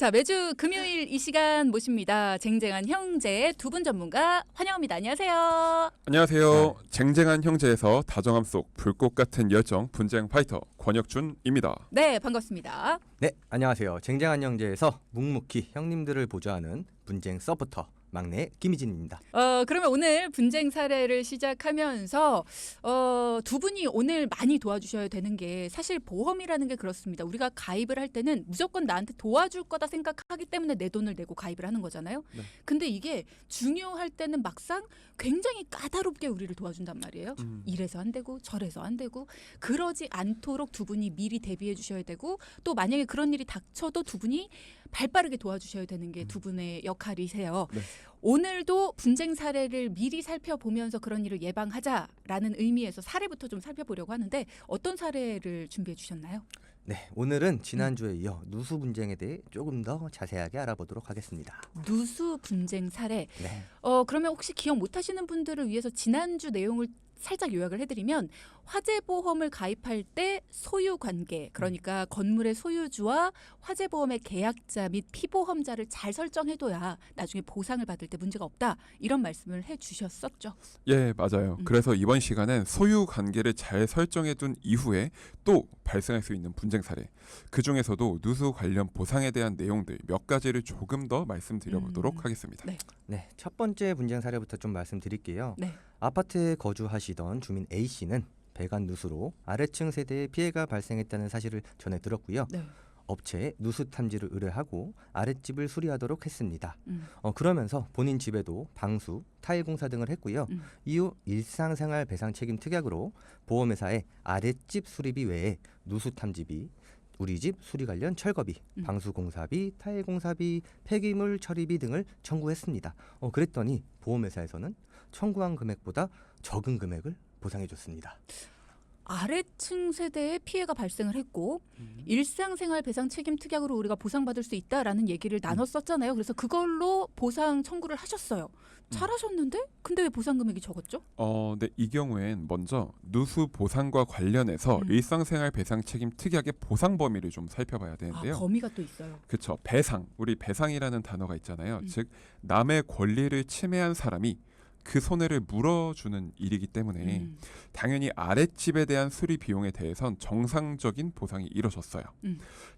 자, 매주 금요일 이 시간 모십니다. 쟁쟁한 형제 두 분 전문가 환영합니다. 안녕하세요. 안녕하세요. 쟁쟁한 형제에서 다정함 속 불꽃 같은 열정 분쟁 파이터 권혁준입니다. 네, 반갑습니다. 네, 안녕하세요. 쟁쟁한 형제에서 묵묵히 형님들을 보좌하는 분쟁 서포터 막내 김희진입니다. 그러면 오늘 분쟁 사례를 시작하면서 두 분이 오늘 많이 도와주셔야 되는 게 사실 보험이라는 게 그렇습니다. 우리가 가입을 할 때는 무조건 나한테 도와줄 거다 생각하기 때문에 내 돈을 내고 가입을 하는 거잖아요. 네. 근데 이게 중요할 때는 막상 굉장히 까다롭게 우리를 도와준단 말이에요. 이래서 안 되고 저래서 안 되고 그러지 않도록 두 분이 미리 대비해 주셔야 되고 또 만약에 그런 일이 닥쳐도 두 분이 발빠르게 도와주셔야 되는 게 두 분의 역할이세요. 네. 오늘도 분쟁 사례를 미리 살펴보면서 그런 일을 예방하자라는 의미에서 사례부터 좀 살펴보려고 하는데 어떤 사례를 준비해 주셨나요? 네, 오늘은 지난주에 이어 누수 분쟁에 대해 조금 더 자세하게 알아보도록 하겠습니다. 누수 분쟁 사례. 네. 그러면 혹시 기억 못 하시는 분들을 위해서 지난주 내용을 살짝 요약을 해드리면 화재보험을 가입할 때 소유관계 그러니까 건물의 소유주와 화재보험의 계약자 및 피보험자를 잘 설정해둬야 나중에 보상을 받을 때 문제가 없다 이런 말씀을 해주셨었죠. 예, 맞아요. 그래서 이번 시간엔 소유 관계를 잘 설정해둔 이후에 또 발생할 수 있는 분쟁 사례 그 중에서도 누수 관련 보상에 대한 내용들 몇 가지를 조금 더 말씀드려보도록 하겠습니다. 네. 네, 첫 번째 분쟁 사례부터 좀 말씀드릴게요. 네. 아파트에 거주하시던 주민 A씨는 배관 누수로 아래층 세대에 피해가 발생했다는 사실을 전해 들었고요. 네. 업체에 누수 탐지를 의뢰하고 아랫집을 수리하도록 했습니다. 그러면서 본인 집에도 방수, 타일 공사 등을 했고요. 이후 일상생활 배상 책임 특약으로 보험회사에 아랫집 수리비 외에 누수 탐지비, 우리 집 수리 관련 철거비, 방수 공사비, 타일 공사비, 폐기물 처리비 등을 청구했습니다. 그랬더니 보험회사에서는 청구한 금액보다 적은 금액을 보상해줬습니다. 아래층 세대에 피해가 발생을 했고 일상생활 배상 책임 특약으로 우리가 보상받을 수 있다라는 얘기를 나눴었잖아요. 그래서 그걸로 보상 청구를 하셨어요. 잘하셨는데? 근데 왜 보상 금액이 적었죠? 네, 이 경우엔 먼저 누수 보상과 관련해서 일상생활 배상 책임 특약의 보상 범위를 좀 살펴봐야 되는데요. 범위가 또 있어요. 그렇죠. 배상, 우리 배상이라는 단어가 있잖아요. 즉 남의 권리를 침해한 사람이 그 손해를 물어주는 일이기 때문에 당연히 아랫집에 대한 수리 비용에 대해선 정상적인 보상이 이루어졌어요.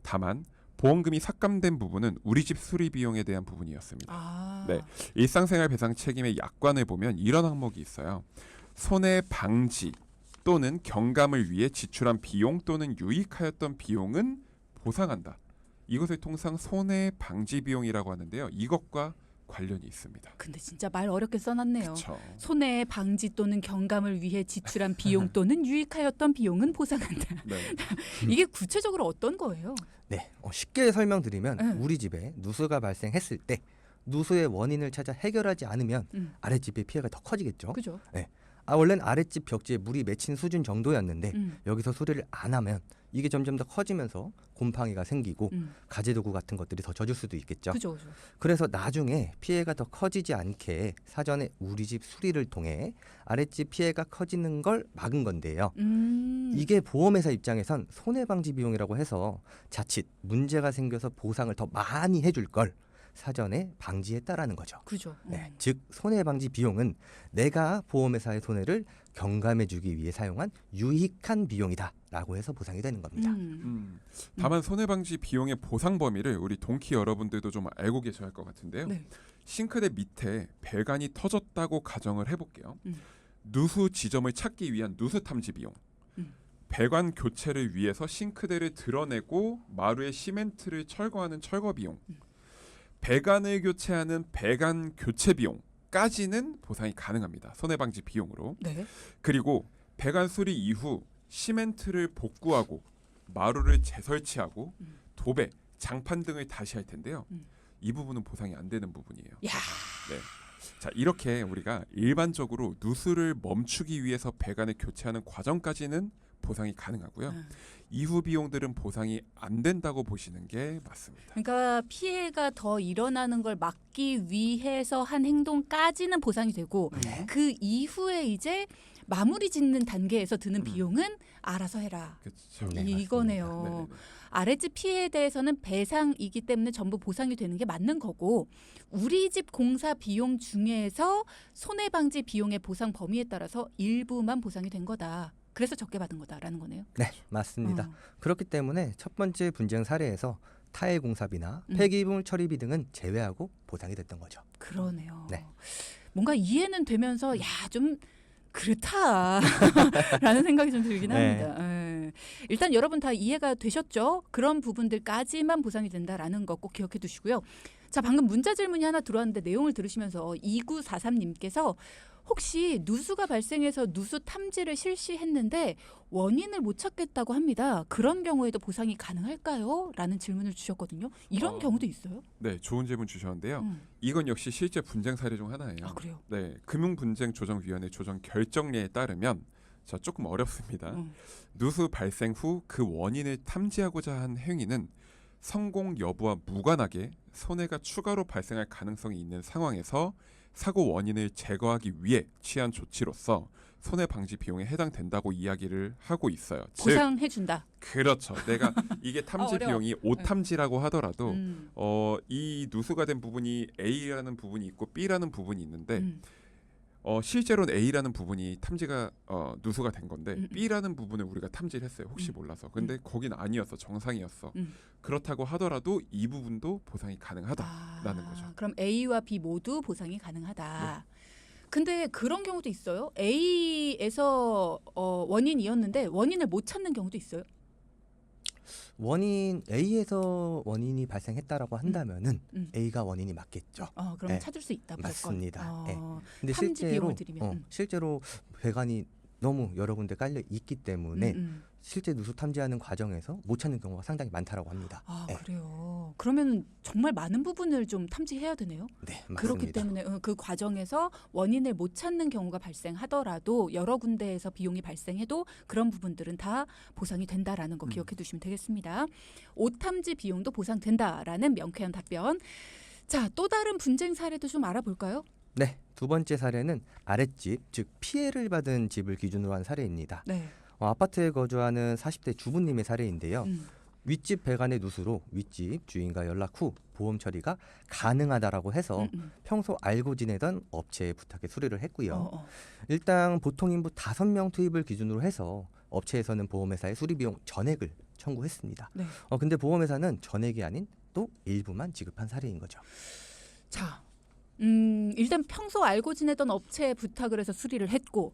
다만 보험금이 삭감된 부분은 우리 집 수리 비용에 대한 부분이었습니다. 네, 일상생활 배상 책임의 약관을 보면 이런 항목이 있어요. 손해 방지 또는 경감을 위해 지출한 비용 또는 유익하였던 비용은 보상한다. 이것을 통상 손해 방지 비용이라고 하는데요. 이것과 관련이 있습니다. 근데 진짜 말 어렵게 써놨네요. 그쵸. 손해 방지 또는 경감을 위해 지출한 비용 또는 유익하였던 비용은 보상한다. 네. 이게 구체적으로 어떤 거예요? 네, 쉽게 설명드리면 네. 우리 집에 누수가 발생했을 때 누수의 원인을 찾아 해결하지 않으면 아랫집의 피해가 더 커지겠죠. 그죠? 네. 원래는 아랫집 벽지에 물이 맺힌 수준 정도였는데 여기서 수리를 안 하면 이게 점점 더 커지면서 곰팡이가 생기고 가재도구 같은 것들이 더 젖을 수도 있겠죠. 그죠. 그래서 나중에 피해가 더 커지지 않게 사전에 우리 집 수리를 통해 아랫집 피해가 커지는 걸 막은 건데요. 이게 보험회사 입장에선 손해방지 비용이라고 해서 자칫 문제가 생겨서 보상을 더 많이 해줄 걸 사전에 방지했다라는 거죠. 그죠. 네, 즉 손해방지 비용은 내가 보험회사의 손해를 경감해주기 위해 사용한 유익한 비용이다라고 해서 보상이 되는 겁니다. 다만 손해방지 비용의 보상 범위를 우리 동키 여러분들도 좀 알고 계셔야 할 것 같은데요. 네. 싱크대 밑에 배관이 터졌다고 가정을 해볼게요. 누수 지점을 찾기 위한 누수 탐지 비용. 배관 교체를 위해서 싱크대를 드러내고 마루에 시멘트를 철거하는 철거 비용. 배관을 교체하는 배관 교체 비용까지는 보상이 가능합니다. 손해방지 비용으로. 네. 그리고 배관 수리 이후 시멘트를 복구하고 마루를 재설치하고 도배, 장판 등을 다시 할 텐데요. 이 부분은 보상이 안 되는 부분이에요. 야. 네. 자, 이렇게 우리가 일반적으로 누수를 멈추기 위해서 배관을 교체하는 과정까지는 보상이 가능하고요. 이후 비용들은 보상이 안 된다고 보시는 게 맞습니다. 그러니까 피해가 더 일어나는 걸 막기 위해서 한 행동까지는 보상이 되고 그 이후에 이제 마무리 짓는 단계에서 드는 비용은 알아서 해라. 그렇죠. 네, 이거네요. 맞습니다. 네네네. 아랫집 피해에 대해서는 배상이기 때문에 전부 보상이 되는 게 맞는 거고 우리 집 공사 비용 중에서 손해방지 비용의 보상 범위에 따라서 일부만 보상이 된 거다. 그래서 적게 받은 거다라는 거네요. 네, 맞습니다. 그렇기 때문에 첫 번째 분쟁 사례에서 타일 공사비나 폐기물 처리비 등은 제외하고 보상이 됐던 거죠. 그러네요. 네. 뭔가 이해는 되면서 좀 그렇다라는 생각이 좀 들긴 네. 합니다. 예. 일단 여러분 다 이해가 되셨죠? 그런 부분들까지만 보상이 된다라는 거 꼭 기억해 두시고요. 자, 방금 문자 질문이 하나 들어왔는데 내용을 들으시면서 2943님께서 혹시 누수가 발생해서 누수 탐지를 실시했는데 원인을 못 찾겠다고 합니다. 그런 경우에도 보상이 가능할까요? 라는 질문을 주셨거든요. 이런 경우도 있어요? 네, 좋은 질문 주셨는데요. 이건 역시 실제 분쟁 사례 중 하나예요. 아, 그래요? 네, 금융분쟁조정위원회 조정 결정례에 따르면 자, 조금 어렵습니다. 누수 발생 후 그 원인을 탐지하고자 한 행위는 성공 여부와 무관하게 손해가 추가로 발생할 가능성이 있는 상황에서 사고 원인을 제거하기 위해 취한 조치로서 손해 방지 비용에 해당된다고 이야기를 하고 있어요. 즉, 보상해준다. 그렇죠. 내가 이게 탐지 어려워. 비용이 오탐지라고 하더라도 음. 이 누수가 된 부분이 A라는 부분이 있고 B라는 부분이 있는데 음. 실제로는 A라는 부분이 탐지가 누수가 된 건데 음. B라는 부분을 우리가 탐지를 했어요. 혹시 몰라서. 근데 거긴 아니었어. 정상이었어. 그렇다고 하더라도 이 부분도 보상이 가능하다라는 거죠. 그럼 A와 B 모두 보상이 가능하다. 근데 그런 경우도 있어요. A에서 원인이었는데 원인을 못 찾는 경우도 있어요. 원인 A에서 원인이 발생했다라고 한다면은 음. A가 원인이 맞겠죠. 그럼 네. 찾을 수 있다. 무조건. 맞습니다. 네. 어, 근데 탐지 실제로 비용을 들이면. 실제로 배관이 너무 여러 군데 깔려 있기 때문에 실제 누수 탐지하는 과정에서 못 찾는 경우가 상당히 많다라고 합니다. 아, 네. 그래요. 그러면 정말 많은 부분을 좀 탐지해야 되네요. 네, 맞습니다. 그렇기 때문에 그 과정에서 원인을 못 찾는 경우가 발생하더라도 여러 군데에서 비용이 발생해도 그런 부분들은 다 보상이 된다라는 거 기억해 두시면 되겠습니다. 오탐지 비용도 보상된다라는 명쾌한 답변. 자, 또 다른 분쟁 사례도 좀 알아볼까요? 네, 두 번째 사례는 아랫집, 즉 피해를 받은 집을 기준으로 한 사례입니다. 네. 아파트에 거주하는 40대 주부님의 사례인데요. 음. 윗집 배관의 누수로 윗집 주인과 연락 후 보험 처리가 가능하다라고 해서 평소 알고 지내던 업체에 부탁해 수리를 했고요. 일단 보통 인부 5명 투입을 기준으로 해서 업체에서는 보험회사에 수리 비용 전액을 청구했습니다. 네. 근데 보험회사는 전액이 아닌 또 일부만 지급한 사례인 거죠. 자, 일단 평소 알고 지내던 업체에 부탁을 해서 수리를 했고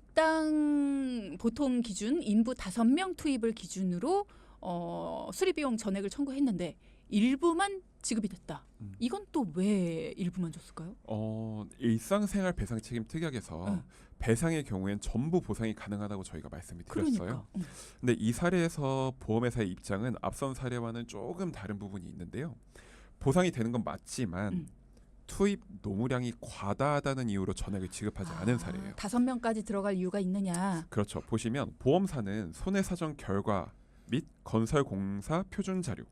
일당 보통 기준 인부 5명 투입을 기준으로 수리 비용 전액을 청구했는데 일부만 지급이 됐다. 이건 또 왜 일부만 줬을까요? 일상생활 배상 책임 특약에서 배상의 경우엔 전부 보상이 가능하다고 저희가 말씀을 드렸어요. 그러니까. 근데 이 사례에서 보험회사의 입장은 앞선 사례와는 조금 다른 부분이 있는데요. 보상이 되는 건 맞지만 투입 노무량이 과다하다는 이유로 전액을 지급하지 않은 사례예요. 5명까지 들어갈 이유가 있느냐? 그렇죠. 보시면 보험사는 손해사정 결과 및 건설공사 표준 자료,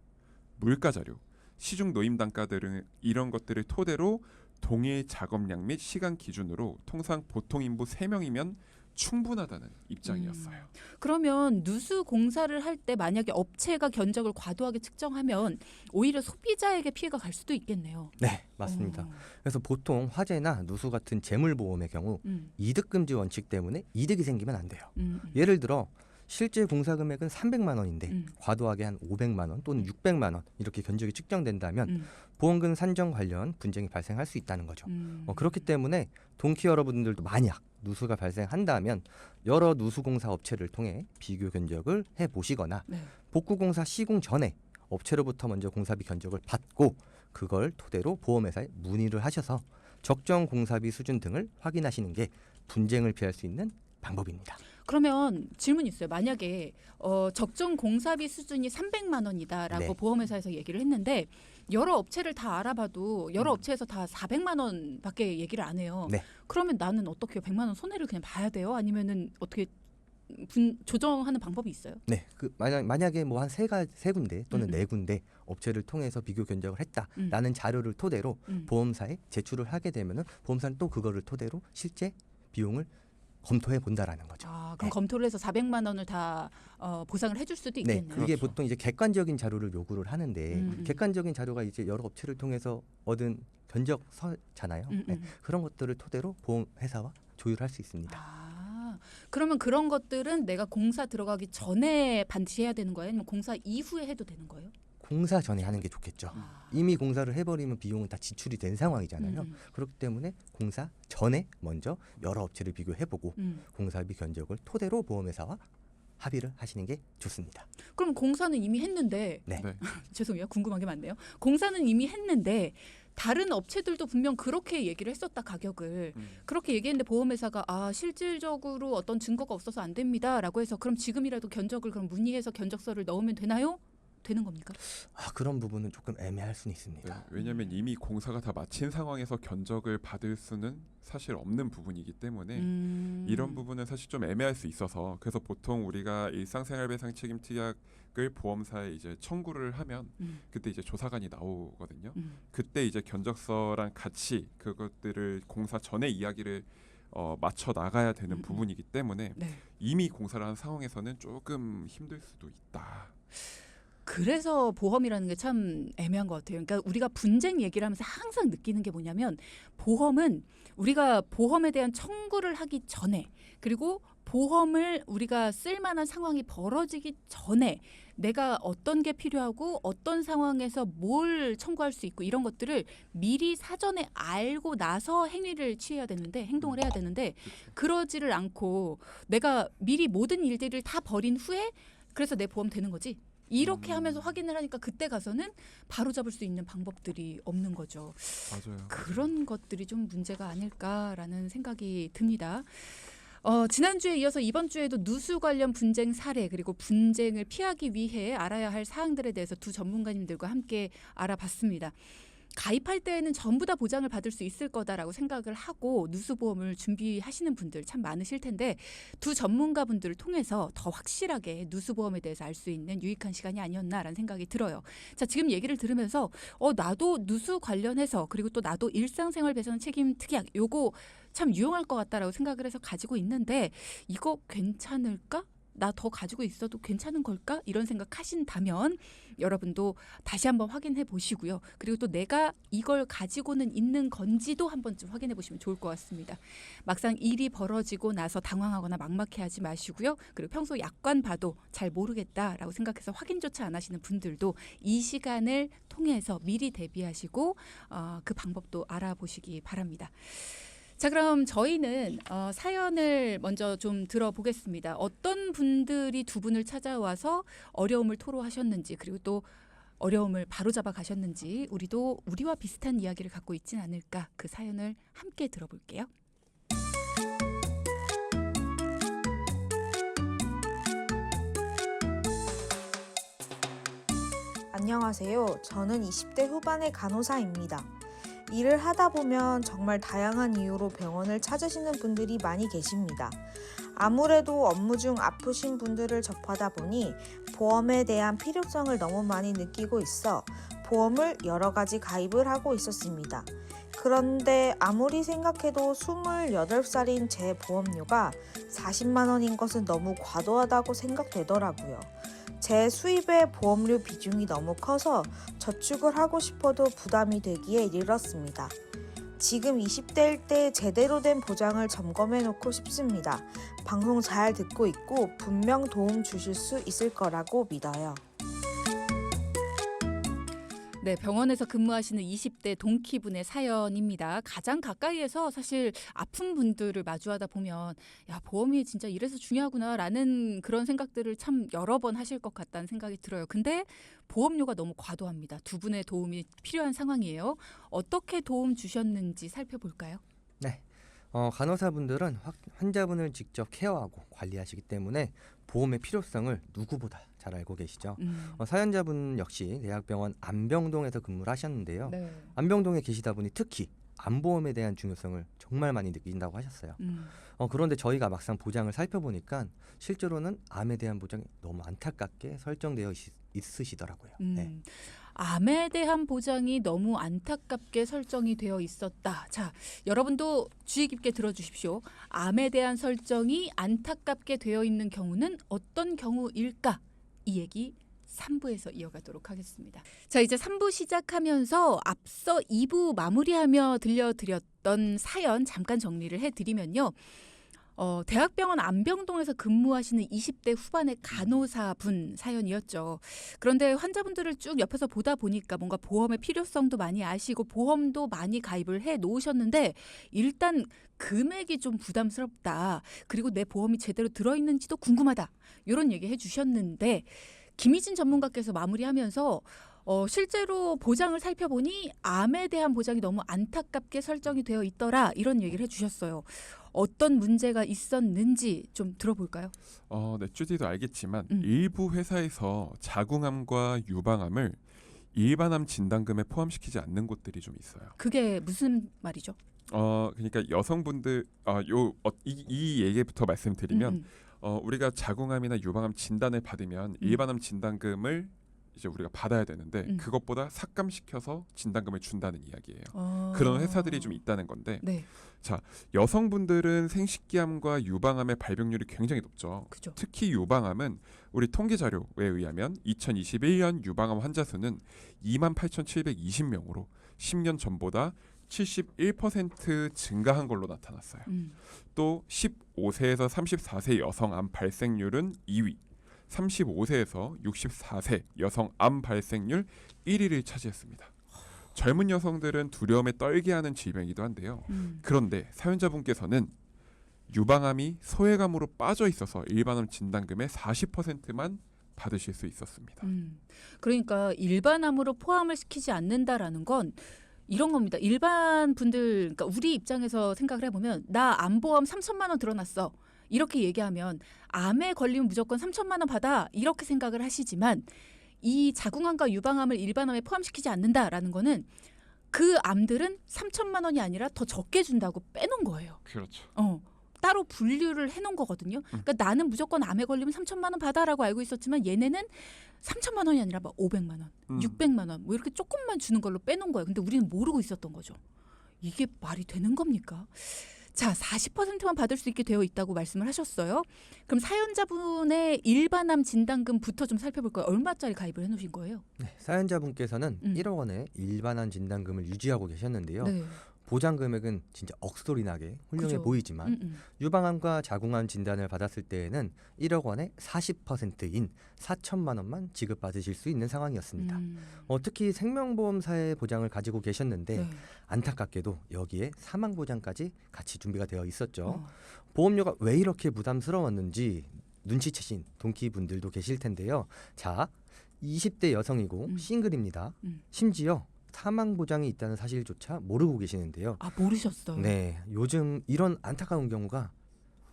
물가 자료, 시중 노임 단가 등 이런 것들을 토대로 동일 작업량 및 시간 기준으로 통상 보통 인부 3명이면 충분하다는 입장이었어요. 그러면 누수 공사를 할 때 만약에 업체가 견적을 과도하게 측정하면 오히려 소비자에게 피해가 갈 수도 있겠네요. 네, 맞습니다. 그래서 보통 화재나 누수 같은 재물보험의 경우 이득금지 원칙 때문에 이득이 생기면 안 돼요. 예를 들어 실제 공사 금액은 300만 원인데 과도하게 한 500만 원 또는 600만 원 이렇게 견적이 측정된다면 보험금 산정 관련 분쟁이 발생할 수 있다는 거죠. 그렇기 때문에 동키 여러분들도 만약 누수가 발생한다면 여러 누수공사 업체를 통해 비교 견적을 해보시거나 복구공사 시공 전에 업체로부터 먼저 공사비 견적을 받고 그걸 토대로 보험회사에 문의를 하셔서 적정 공사비 수준 등을 확인하시는 게 분쟁을 피할 수 있는 방법입니다. 그러면 질문이 있어요. 만약에 적정 공사비 수준이 300만 원이다라고 네. 보험회사에서 얘기를 했는데 여러 업체를 다 알아봐도 여러 업체에서 다 400만 원밖에 얘기를 안 해요. 네. 그러면 나는 어떻게 100만 원 손해를 그냥 봐야 돼요? 아니면은 어떻게 조정하는 방법이 있어요? 네, 만약에 뭐 한 세 군데 또는 네 군데 업체를 통해서 비교 견적을 했다라는 자료를 토대로 보험사에 제출을 하게 되면은 보험사는 또 그거를 토대로 실제 비용을 검토해 본다라는 거죠. 아, 그럼 네. 검토를 해서 400만 원을 다 보상을 해줄 수도 네, 있겠네요. 이게 그렇죠. 보통 이제 객관적인 자료를 요구를 하는데 음. 객관적인 자료가 이제 여러 업체를 통해서 얻은 견적서잖아요. 네, 그런 것들을 토대로 보험회사와 조율할 수 있습니다. 아, 그러면 그런 것들은 내가 공사 들어가기 전에 반드시 해야 되는 거예요? 아니면 공사 이후에 해도 되는 거예요? 공사 전에 하는 게 좋겠죠. 아. 이미 공사를 해버리면 비용은 다 지출이 된 상황이잖아요. 그렇기 때문에 공사 전에 먼저 여러 업체를 비교해보고 공사비 견적을 토대로 보험회사와 합의를 하시는 게 좋습니다. 그럼 공사는 이미 했는데 네. 네. 죄송해요. 궁금한 게 많네요. 공사는 이미 했는데 다른 업체들도 분명 그렇게 얘기를 했었다 가격을 그렇게 얘기했는데 보험회사가 실질적으로 어떤 증거가 없어서 안 됩니다라고 해서 그럼 지금이라도 견적을 그럼 문의해서 견적서를 넣으면 되나요? 되는 겁니까? 그런 부분은 조금 애매할 수는 있습니다. 네, 왜냐하면 이미 공사가 다 마친 상황에서 견적을 받을 수는 사실 없는 부분이기 때문에 이런 부분은 사실 좀 애매할 수 있어서 그래서 보통 우리가 일상생활배상 책임 특약을 보험사에 이제 청구를 하면 그때 이제 조사관이 나오거든요. 그때 이제 견적서랑 같이 그것들을 공사 전에 이야기를 맞춰 나가야 되는 부분이기 때문에 네. 이미 공사를 한 상황에서는 조금 힘들 수도 있다. 그래서 보험이라는 게 참 애매한 것 같아요. 그러니까 우리가 분쟁 얘기를 하면서 항상 느끼는 게 뭐냐면 보험은 우리가 보험에 대한 청구를 하기 전에 그리고 보험을 우리가 쓸 만한 상황이 벌어지기 전에 내가 어떤 게 필요하고 어떤 상황에서 뭘 청구할 수 있고 이런 것들을 미리 사전에 알고 나서 행동을 해야 되는데 그러지를 않고 내가 미리 모든 일들을 다 벌인 후에 그래서 내 보험 되는 거지. 이렇게 하면서 확인을 하니까 그때 가서는 바로 잡을 수 있는 방법들이 없는 거죠. 맞아요. 그런 것들이 좀 문제가 아닐까라는 생각이 듭니다. 지난주에 이어서 이번 주에도 누수 관련 분쟁 사례 그리고 분쟁을 피하기 위해 알아야 할 사항들에 대해서 두 전문가님들과 함께 알아봤습니다. 가입할 때에는 전부 다 보장을 받을 수 있을 거다라고 생각을 하고 누수보험을 준비하시는 분들 참 많으실 텐데 두 전문가분들을 통해서 더 확실하게 누수보험에 대해서 알 수 있는 유익한 시간이 아니었나라는 생각이 들어요. 자, 지금 얘기를 들으면서 나도 누수 관련해서 그리고 또 나도 일상생활배상 책임 특약 요거 참 유용할 것 같다라고 생각을 해서 가지고 있는데 이거 괜찮을까? 나 더 가지고 있어도 괜찮은 걸까? 이런 생각하신다면 여러분도 다시 한번 확인해 보시고요. 그리고 또 내가 이걸 가지고는 있는 건지도 한 번쯤 확인해 보시면 좋을 것 같습니다. 막상 일이 벌어지고 나서 당황하거나 막막해하지 마시고요. 그리고 평소 약관 봐도 잘 모르겠다라고 생각해서 확인조차 안 하시는 분들도 이 시간을 통해서 미리 대비하시고 그 방법도 알아보시기 바랍니다. 자, 그럼 저희는 사연을 먼저 좀 들어보겠습니다. 어떤 분들이 두 분을 찾아와서 어려움을 토로하셨는지 그리고 또 어려움을 바로잡아 가셨는지 우리도 우리와 비슷한 이야기를 갖고 있진 않을까 그 사연을 함께 들어볼게요. 안녕하세요. 저는 20대 후반의 간호사입니다. 일을 하다 보면 정말 다양한 이유로 병원을 찾으시는 분들이 많이 계십니다. 아무래도 업무 중 아프신 분들을 접하다 보니 보험에 대한 필요성을 너무 많이 느끼고 있어 보험을 여러 가지 가입을 하고 있었습니다. 그런데 아무리 생각해도 28살인 제 보험료가 40만 원인 것은 너무 과도하다고 생각되더라고요. 제 수입의 보험료 비중이 너무 커서 저축을 하고 싶어도 부담이 되기에 이르렀습니다. 지금 20대일 때 제대로 된 보장을 점검해 놓고 싶습니다. 방송 잘 듣고 있고 분명 도움 주실 수 있을 거라고 믿어요. 네, 병원에서 근무하시는 20대 동키분의 사연입니다. 가장 가까이에서 사실 아픈 분들을 마주하다 보면 야, 보험이 진짜 이래서 중요하구나라는 그런 생각들을 참 여러 번 하실 것 같다는 생각이 들어요. 근데 보험료가 너무 과도합니다. 두 분의 도움이 필요한 상황이에요. 어떻게 도움 주셨는지 살펴볼까요? 네. 간호사분들은 환자분을 직접 케어하고 관리하시기 때문에 보험의 필요성을 누구보다 잘 알고 계시죠. 사연자분 역시 대학병원 안병동에서 근무를 하셨는데요. 네. 안병동에 계시다 보니 특히 암보험에 대한 중요성을 정말 많이 느낀다고 하셨어요. 그런데 저희가 막상 보장을 살펴보니까 실제로는 암에 대한 보장이 너무 안타깝게 설정되어 있으시더라고요. 네. 암에 대한 보장이 너무 안타깝게 설정이 되어 있었다. 자, 여러분도 주의 깊게 들어주십시오. 암에 대한 설정이 안타깝게 되어 있는 경우는 어떤 경우일까? 이 얘기 3부에서 이어가도록 하겠습니다. 자, 이제 3부 시작하면서 앞서 2부 마무리하며 들려드렸던 사연 잠깐 정리를 해드리면요. 대학병원 안병동에서 근무하시는 20대 후반의 간호사분 사연이었죠. 그런데 환자분들을 쭉 옆에서 보다 보니까 뭔가 보험의 필요성도 많이 아시고 보험도 많이 가입을 해 놓으셨는데 일단 금액이 좀 부담스럽다. 그리고 내 보험이 제대로 들어있는지도 궁금하다. 이런 얘기 해주셨는데 김희진 전문가께서 마무리하면서 실제로 보장을 살펴보니 암에 대한 보장이 너무 안타깝게 설정이 되어 있더라. 이런 얘기를 해주셨어요. 어떤 문제가 있었는지 좀 들어볼까요? 네, 쭈디도 알겠지만 일부 회사에서 자궁암과 유방암을 일반암 진단금에 포함시키지 않는 곳들이 좀 있어요. 그게 무슨 말이죠? 그러니까 여성분들 이 얘기부터 말씀드리면 우리가 자궁암이나 유방암 진단을 받으면 일반암 진단금을 이제 우리가 받아야 되는데 그것보다 삭감시켜서 진단금을 준다는 이야기예요. 그런 회사들이 좀 있다는 건데 네. 자, 여성분들은 생식기암과 유방암의 발병률이 굉장히 높죠. 그죠. 특히 유방암은 우리 통계 자료에 의하면 2021년 유방암 환자 수는 28,720명으로 10년 전보다 71% 증가한 걸로 나타났어요. 또 15세에서 34세 여성 암 발생률은 2위, 35세에서 64세 여성 암 발생률 1위를 차지했습니다. 젊은 여성들은 두려움에 떨게 하는 질병이기도 한데요. 그런데 사연자분께서는 유방암이 소외감으로 빠져 있어서 일반암 진단금의 40%만 받으실 수 있었습니다. 그러니까 일반암으로 포함을 시키지 않는다라는 건 이런 겁니다. 일반 분들, 그러니까 우리 입장에서 생각을 해보면 나 암보험 3천만 원 들어놨어. 이렇게 얘기하면 암에 걸리면 무조건 3천만 원 받아. 이렇게 생각을 하시지만 이 자궁암과 유방암을 일반암에 포함시키지 않는다라는 거는 그 암들은 3천만 원이 아니라 더 적게 준다고 빼놓은 거예요. 그렇죠. 따로 분류를 해놓은 거거든요. 그러니까 나는 무조건 암에 걸리면 3천만 원 받아라고 알고 있었지만 얘네는 3천만 원이 아니라 막 500만 원, 600만 원 뭐 이렇게 조금만 주는 걸로 빼놓은 거예요. 근데 우리는 모르고 있었던 거죠. 이게 말이 되는 겁니까? 자, 40%만 받을 수 있게 되어 있다고 말씀을 하셨어요. 그럼 사연자분의 일반암 진단금부터 좀 살펴볼까요? 얼마짜리 가입을 해놓으신 거예요? 네, 사연자분께서는 1억 원의 일반암 진단금을 유지하고 계셨는데요. 네. 보장 금액은 진짜 억소리 나게 훌륭해 그죠. 보이지만 유방암과 자궁암 진단을 받았을 때에는 1억 원의 40%인 4천만 원만 지급받으실 수 있는 상황이었습니다. 특히 생명보험사의 보장을 가지고 계셨는데 네. 안타깝게도 여기에 사망보장까지 같이 준비가 되어 있었죠. 보험료가 왜 이렇게 부담스러웠는지 눈치채신 동키분들도 계실 텐데요. 자, 20대 여성이고 싱글입니다. 심지어 사망 보장이 있다는 사실조차 모르고 계시는데요. 아, 모르셨어요? 네, 요즘 이런 안타까운 경우가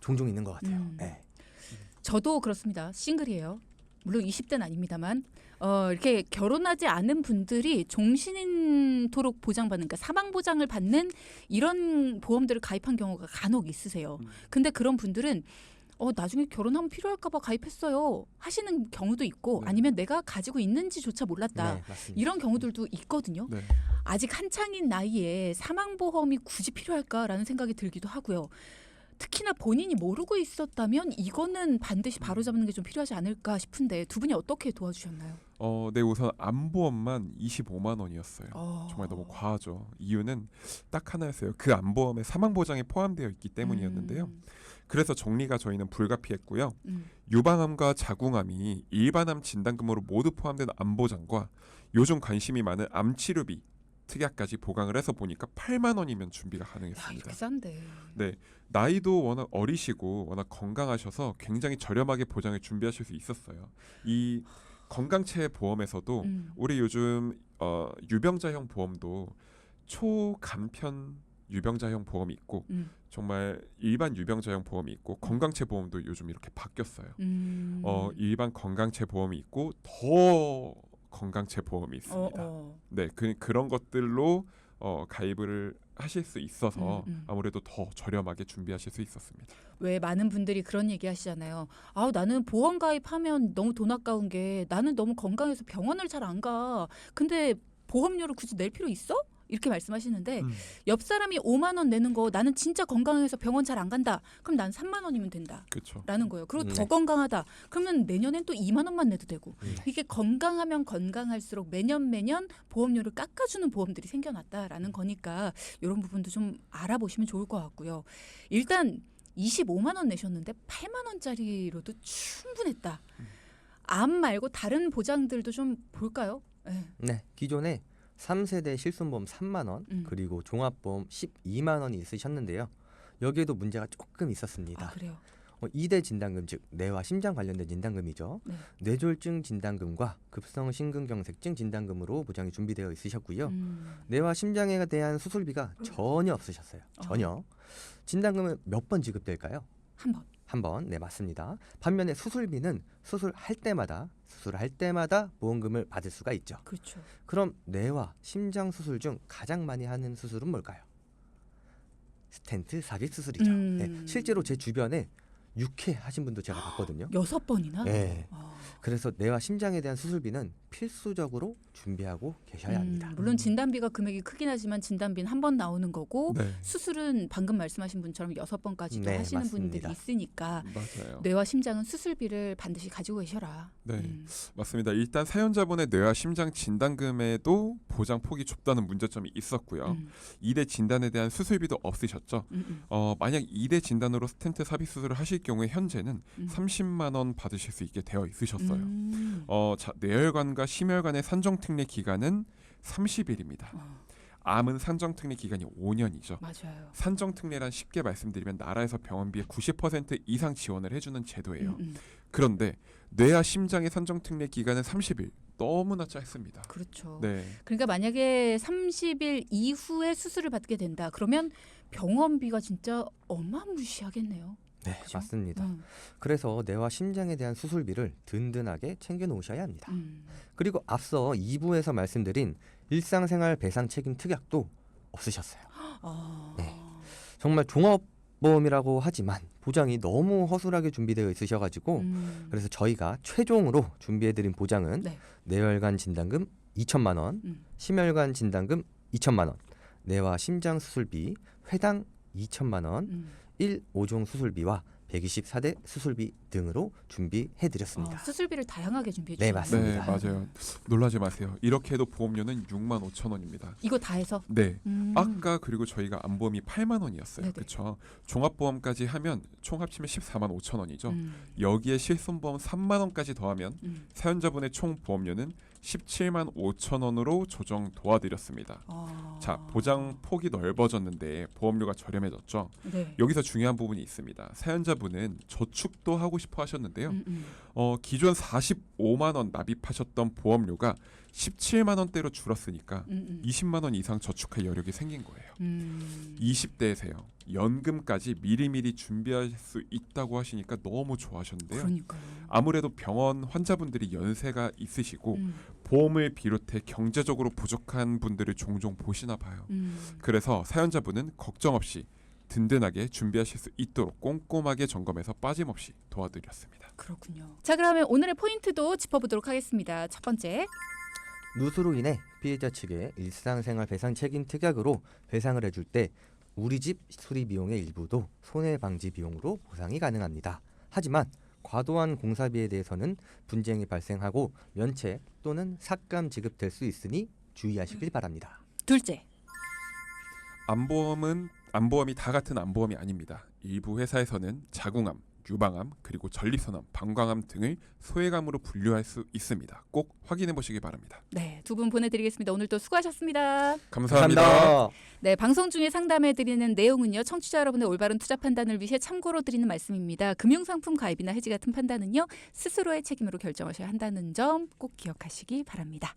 종종 있는 것 같아요. 네. 저도 그렇습니다. 싱글이에요. 물론 20대는 아닙니다만 이렇게 결혼하지 않은 분들이 종신토록 보장받는, 그러니까 사망 보장을 받는 이런 보험들을 가입한 경우가 간혹 있으세요. 근데 그런 분들은 나중에 결혼하면 필요할까 봐 가입했어요 하시는 경우도 있고 네. 아니면 내가 가지고 있는지조차 몰랐다. 네, 맞습니다. 이런 경우들도 있거든요. 네. 아직 한창인 나이에 사망보험이 굳이 필요할까라는 생각이 들기도 하고요. 특히나 본인이 모르고 있었다면 이거는 반드시 바로잡는 게 좀 필요하지 않을까 싶은데 두 분이 어떻게 도와주셨나요? 네, 우선 암보험만 25만 원이었어요. 정말 너무 과하죠. 이유는 딱 하나였어요. 그 암보험에 사망보장이 포함되어 있기 때문이었는데요. 그래서 정리가 저희는 불가피했고요. 유방암과 자궁암이 일반암 진단금으로 모두 포함된 암보장과 요즘 관심이 많은 암치료비 특약까지 보강을 해서 보니까 8만 원이면 준비가 야, 가능했습니다. 이렇게 싼데. 네, 나이도 워낙 어리시고 워낙 건강하셔서 굉장히 저렴하게 보장을 준비하실 수 있었어요. 이 건강체 보험에서도 우리 요즘 유병자형 보험도 초간편 유병자형 보험이 있고 정말 일반 유병자형 보험이 있고 건강체 보험도 요즘 이렇게 바뀌었어요. 일반 건강체 보험이 있고 더 건강체 보험이 있습니다. 네, 그런 것들로 가입을 하실 수 있어서 아무래도 더 저렴하게 준비하실 수 있었습니다. 왜 많은 분들이 그런 얘기 하시잖아요. 아, 나는 보험 가입하면 너무 돈 아까운 게 나는 너무 건강해서 병원을 잘 안 가. 근데 보험료를 굳이 낼 필요 있어? 이렇게 말씀하시는데 옆 사람이 5만 원 내는 거 나는 진짜 건강해서 병원 잘 안 간다. 그럼 난 3만 원이면 된다. 그렇죠. 라는 거예요. 그리고 네. 더 건강하다. 그러면 내년엔 또 2만 원만 내도 되고. 네. 이게 건강하면 건강할수록 매년 보험료를 깎아주는 보험들이 생겨났다라는 거니까 이런 부분도 좀 알아보시면 좋을 것 같고요. 일단 25만 원 내셨는데 8만 원짜리로도 충분했다. 암 말고 다른 보장들도 좀 볼까요? 네. 네, 기존에 3세대 실손보험 3만 원 그리고 종합보험 12만 원이 있으셨는데요. 여기에도 문제가 조금 있었습니다. 아, 그래요? 2대 진단금 즉 뇌와 심장 관련된 진단금이죠. 네. 뇌졸중 진단금과 급성심근경색증 진단금으로 보장이 준비되어 있으셨고요. 음. 뇌와 심장에 대한 수술비가 전혀 없으셨어요. 전혀. 진단금은 몇 번 지급될까요? 한 번. 한 번. 네, 맞습니다. 반면에 수술비는 수술할 때마다 보험금을 받을 수가 있죠. 그렇죠. 그럼 뇌와 심장 수술 중 가장 많이 하는 수술은 뭘까요? 스텐트 삽입 수술이죠. 네, 실제로 제 주변에 6회 하신 분도 제가 봤거든요. 6번이나? 네. 그래서 뇌와 심장에 대한 수술비는 필수적으로 준비하고 계셔야 합니다. 물론 진단비가 금액이 크긴 하지만 진단비는 한 번 나오는 거고 네, 수술은 방금 말씀하신 분처럼 6번까지도 네, 하시는 맞습니다. 분들이 있으니까 맞아요. 뇌와 심장은 수술비를 반드시 가지고 계셔라. 네. 맞습니다. 일단 사연자분의 뇌와 심장 진단금에도 보장 폭이 좁다는 문제점이 있었고요. 2대 진단에 대한 수술비도 없으셨죠. 만약 2대 진단으로 스텐트 삽입 수술을 하실 경우에 현재는 30만 원 받으실 수 있게 되어 있으셨어요. 뇌혈관과 심혈관의 산정특례 기간은 30일입니다. 암은 산정특례 기간이 5년이죠. 맞아요. 산정특례란 쉽게 말씀드리면 나라에서 병원비의 90% 이상 지원을 해주는 제도예요. 음. 그런데 뇌와 심장의 산정특례 기간은 30일. 너무나 짧습니다. 그렇죠. 네, 그러니까 만약에 30일 이후에 수술을 받게 된다. 그러면 병원비가 진짜 어마무시하겠네요. 네, 그죠? 맞습니다. 그래서 뇌와 심장에 대한 수술비를 든든하게 챙겨 놓으셔야 합니다. 그리고 앞서 2부에서 말씀드린 일상생활 배상 책임 특약도 없으셨어요. 네. 정말 종합보험이라고 하지만 보장이 너무 허술하게 준비되어 있으셔가지고 그래서 저희가 최종으로 준비해드린 보장은 네. 뇌혈관 진단금 2천만 원, 심혈관 진단금 2천만 원, 뇌와 심장 수술비 회당 2천만 원, 1-5종 수술비와 124대 수술비 등으로 준비해드렸습니다. 수술비를 다양하게 준비해 네, 주셨네요. 네, 맞습니다. 맞아요. 놀라지 마세요. 이렇게 해도 보험료는 6만 5천 원입니다. 이거 다 해서? 네. 아까 그리고 저희가 암보험이 8만 원이었어요. 네네. 그렇죠. 종합보험까지 하면 총 합치면 14만 5천 원이죠. 음. 여기에 실손보험 3만 원까지 더하면 사연자분의 총 보험료는 17만 5천 원으로 조정 도와드렸습니다. 자, 보장 폭이 넓어졌는데 보험료가 저렴해졌죠. 네. 여기서 중요한 부분이 있습니다. 사연자분은 저축도 하고 싶어 하셨는데요. 기존 45만 원 납입하셨던 보험료가 17만 원대로 줄었으니까 20만 원 이상 저축할 여력이 생긴 거예요. 20대세요. 연금까지 미리미리 준비할 수 있다고 하시니까 너무 좋아하셨는데요. 그러니까요. 아무래도 병원 환자분들이 연세가 있으시고 보험을 비롯해 경제적으로 부족한 분들을 종종 보시나 봐요. 그래서 사연자분은 걱정 없이 든든하게 준비하실 수 있도록 꼼꼼하게 점검해서 빠짐없이 도와드렸습니다. 그렇군요. 자, 그러면 오늘의 포인트도 짚어보도록 하겠습니다. 첫 번째. 누수로 인해 피해자 측에 일상생활 배상 책임 특약으로 배상을 해줄 때 우리 집 수리 비용의 일부도 손해 방지 비용으로 보상이 가능합니다. 하지만 과도한 공사비에 대해서는 분쟁이 발생하고 면책 또는 삭감 지급될 수 있으니 주의하시길 바랍니다. 둘째. 암보험이 다 같은 암보험이 아닙니다. 일부 회사에서는 자궁암, 유방암, 그리고 전립선암, 방광암 등을 소외감으로 분류할 수 있습니다. 꼭 확인해 보시기 바랍니다. 네, 두 분 보내드리겠습니다. 오늘 또 수고하셨습니다. 감사합니다. 네, 방송 중에 상담해드리는 내용은요. 청취자 여러분의 올바른 투자 판단을 위해 참고로 드리는 말씀입니다. 금융상품 가입이나 해지 같은 판단은요. 스스로의 책임으로 결정하셔야 한다는 점 꼭 기억하시기 바랍니다.